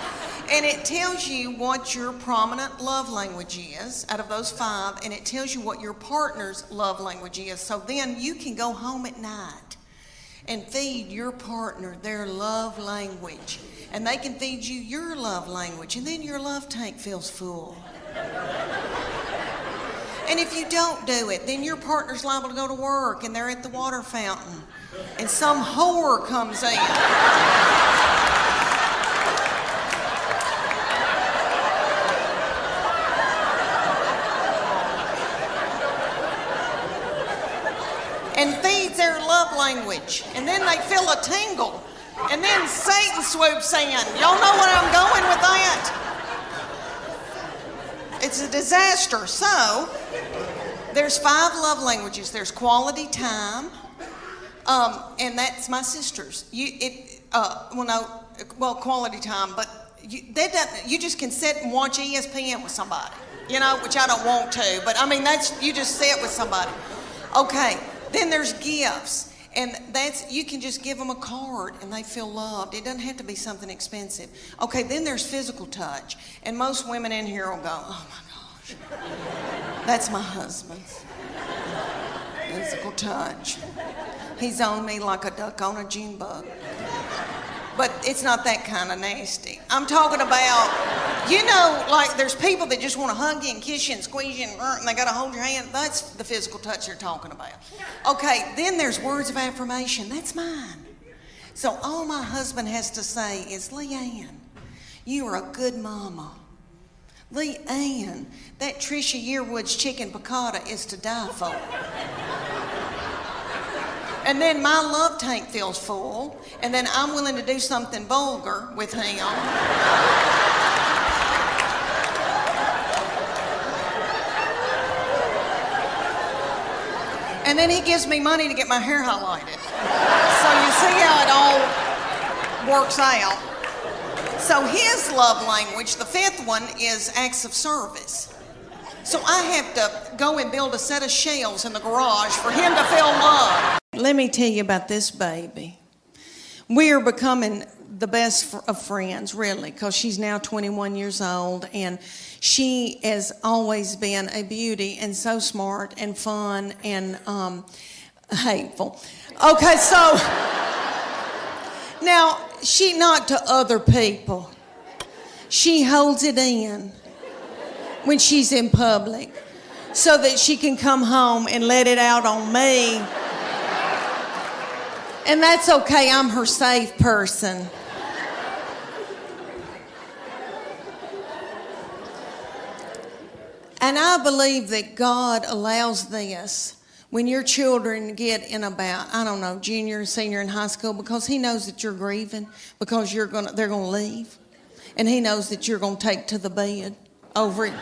and it tells you what your prominent love language is out of those 5, and it tells you what your partner's love language is. So then you can go home at night and feed your partner their love language, and they can feed you your love language, and then your love tank feels full. And if you don't do it, then your partner's liable to go to work, and they're at the water fountain, and some whore comes in. And feeds their love language. And then they feel a tingle. And then Satan swoops in. Y'all know where I'm going with that? It's a disaster. So, there's 5 love languages. There's quality time. And that's my sister's. Quality time, but you just can sit and watch ESPN with somebody, which I don't want to, but you just sit with somebody. Okay. Then there's gifts, and you can just give them a card and they feel loved. It doesn't have to be something expensive. Okay, then there's physical touch, and most women in here will go, oh my gosh, that's my husband's physical touch. He's on me like a duck on a June bug. But it's not that kind of nasty. I'm talking about, like there's people that just want to hug you and kiss you and squeeze you and they got to hold your hand. That's the physical touch they're talking about. Okay, then there's words of affirmation. That's mine. So all my husband has to say is, Leanne, you are a good mama. Leanne, that Trisha Yearwood's chicken piccata is to die for. And then my love tank feels full, and then I'm willing to do something vulgar with him. And then he gives me money to get my hair highlighted. So you see how it all works out. So his love language, the 5th one, is acts of service. So I have to go and build a set of shelves in the garage for him to feel love. Let me tell you about this baby. We are becoming the best of friends, really, because she's now 21 years old, and she has always been a beauty and so smart and fun and hateful. Okay, so now she not to other people. She holds it in when she's in public so that she can come home and let it out on me. And that's okay, I'm her safe person. And I believe that God allows this when your children get in about, junior, senior in high school, because he knows that you're grieving, because they're gonna leave. And he knows that you're gonna take to the bed over it.